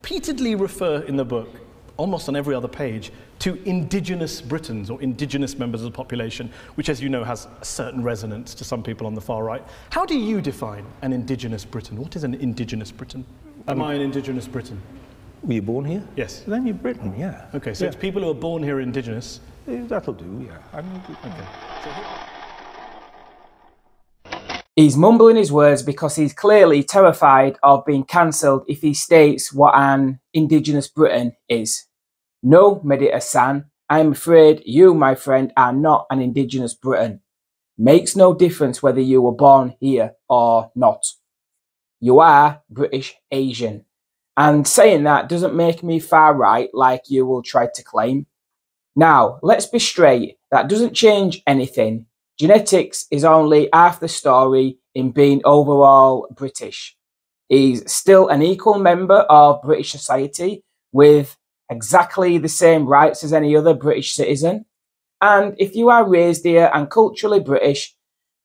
repeatedly refer in the book, almost on every other page, to indigenous Britons or indigenous members of the population, which, as you know, has a certain resonance to some people on the far right. How do you define an indigenous Briton? What is an indigenous Briton? Am I an indigenous Briton? Were you born here? Yes. Then you're Briton, yeah. Okay, so it's people who are born here indigenous. That'll do, yeah. Okay. He's mumbling his words because he's clearly terrified of being cancelled if he states what an indigenous Briton is. No, Mehdi Hassan, I'm afraid you, my friend, are not an indigenous Briton. Makes no difference whether you were born here or not. You are British Asian. And saying that doesn't make me far right like you will try to claim. Now, let's be straight, that doesn't change anything. Genetics is only half the story in being overall British. He's still an equal member of British society with exactly the same rights as any other British citizen. And if you are raised here and culturally British,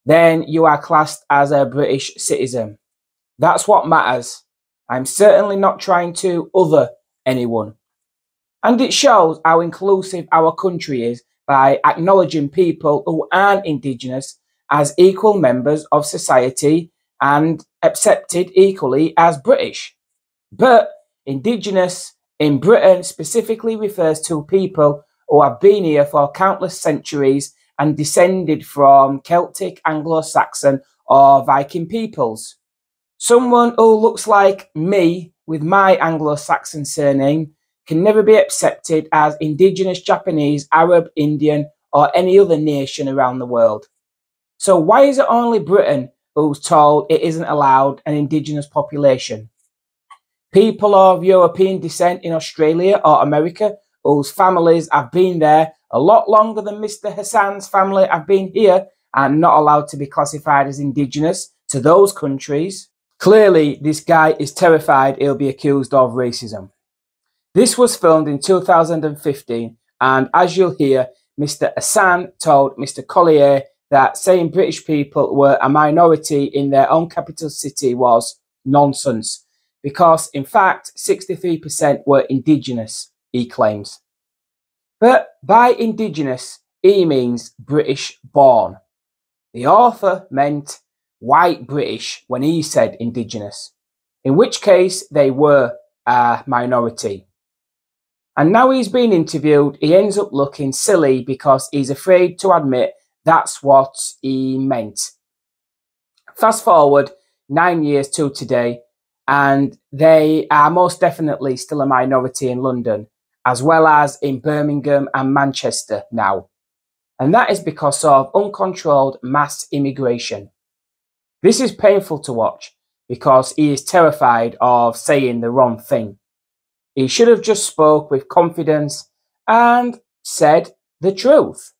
then you are classed as a British citizen. That's what matters. I'm certainly not trying to other anyone. And it shows how inclusive our country is by acknowledging people who aren't indigenous as equal members of society and accepted equally as British. But indigenous in Britain specifically refers to people who have been here for countless centuries and descended from Celtic, Anglo-Saxon or Viking peoples. Someone who looks like me with my Anglo-Saxon surname can never be accepted as indigenous Japanese, Arab, Indian or any other nation around the world. So why is it only Britain who's told it isn't allowed an indigenous population? People of European descent in Australia or America whose families have been there a lot longer than Mr. Hassan's family have been here are not allowed to be classified as indigenous to those countries. Clearly, this guy is terrified he'll be accused of racism. This was filmed in 2015, and as you'll hear, Mr. Hassan told Mr. Collier that saying British people were a minority in their own capital city was nonsense, because in fact 63% were indigenous, he claims. But by indigenous, he means British born. The author meant white British when he said indigenous, in which case they were a minority. And now he's been interviewed, he ends up looking silly because he's afraid to admit that's what he meant. Fast forward 9 years to today, and they are most definitely still a minority in London, as well as in Birmingham and Manchester now. And that is because of uncontrolled mass immigration. This is painful to watch because he is terrified of saying the wrong thing. He should have just spoke with confidence and said the truth.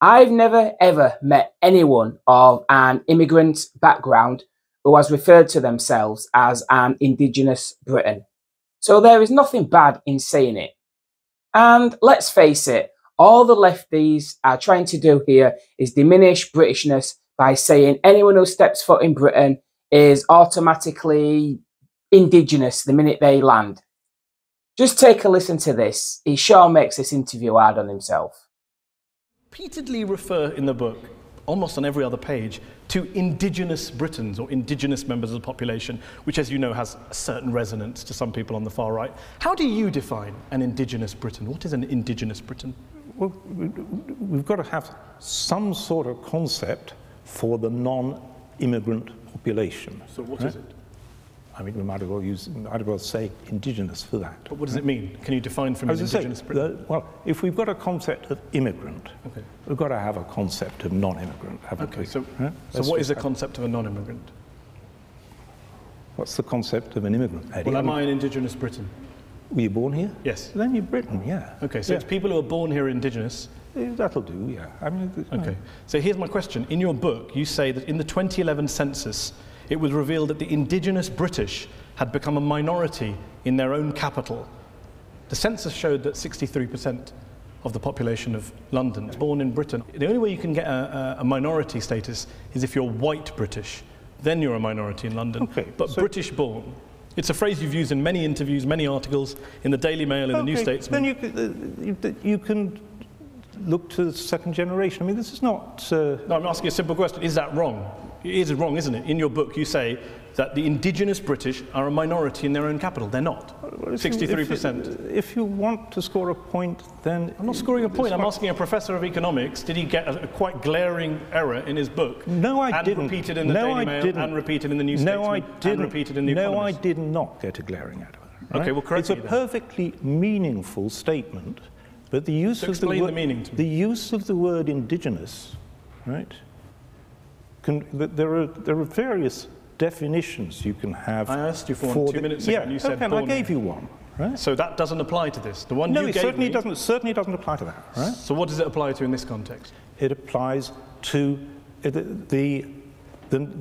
I've never ever met anyone of an immigrant background who has referred to themselves as an indigenous Briton. So there is nothing bad in saying it. And let's face it, all the lefties are trying to do here is diminish Britishness by saying anyone who steps foot in Britain is automatically indigenous the minute they land. Just take a listen to this. He sure makes this interview hard on himself. Repeatedly refer in the book, almost on every other page, to indigenous Britons or indigenous members of the population, which, as you know, has a certain resonance to some people on the far right. How do you define an indigenous Briton? What is an indigenous Briton? Well, we've got to have some sort of concept for the non-immigrant population. So what is it? I mean, we might as well say indigenous for that. But what does it mean? Can you define for me indigenous Briton? Well, if we've got a concept of immigrant, we've got to have a concept of non-immigrant, haven't we? So what is a concept of a non-immigrant? What's the concept of an immigrant, Eddie? Well, am I an indigenous Briton? Were you born here? Yes. Then you're Briton, yeah. Okay, so it's people who are born here indigenous. That'll do, yeah. I mean, okay, so here's my question. In your book, you say that in the 2011 census, it was revealed that the indigenous British had become a minority in their own capital. The census showed that 63% of the population of London is born in Britain. The only way you can get a minority status is if you're white British. Then you're a minority in London. Okay, but so British born. It's a phrase you've used in many interviews, many articles, in the Daily Mail, in the New Statesman. Then you can look to the second generation. I mean, this is not... No, I'm asking a simple question. Is that wrong? It is wrong, isn't it? In your book, you say that the indigenous British are a minority in their own capital. They're not. 63%. If you want to score a point, then... I'm not scoring a point. I'm asking a professor of economics, did he get a quite glaring error in his book? No, I didn't. And repeated in the Daily Mail, and repeated in the New Statesman, and repeated in the Economist. No, I did not get a glaring error. Right? Okay, well, correct me then. It's a perfectly meaningful statement, but the use of the word... Explain the meaning to me. The use of the word indigenous, right? There are various definitions you can have. I asked you for one 2 minutes ago, and you said I gave you one. Right? So that doesn't apply to this. The one no, you it gave certainly me, doesn't. Certainly doesn't apply to that. Right? So what does it apply to in this context? It applies to the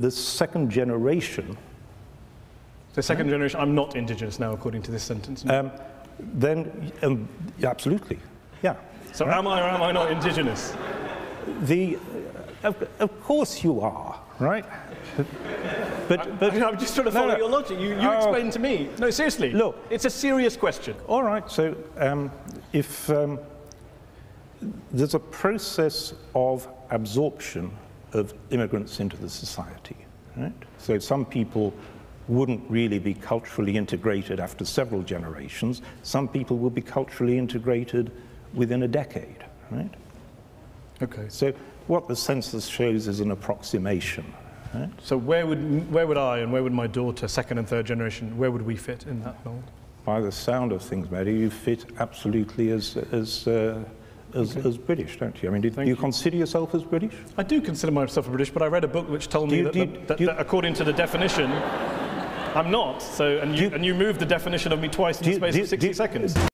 second generation. The second generation. I'm not indigenous now, according to this sentence. Absolutely, yeah. So right? Am I or am I not indigenous? Of course you are, right? But I'm just trying to follow your logic. You explain to me. No, seriously. Look, it's a serious question. All right. So if there's a process of absorption of immigrants into the society, right? So some people wouldn't really be culturally integrated after several generations. Some people will be culturally integrated within a decade, right? Okay. So what the census shows is an approximation. Right? So where would I and where would my daughter, second and third generation, where would we fit in that mold? By the sound of things, Mary, you fit absolutely as British, don't you? I mean, do you consider yourself as British? I do consider myself British, but I read a book which told me that according to the definition, I'm not. So, and you moved the definition of me twice in the space of 60 seconds.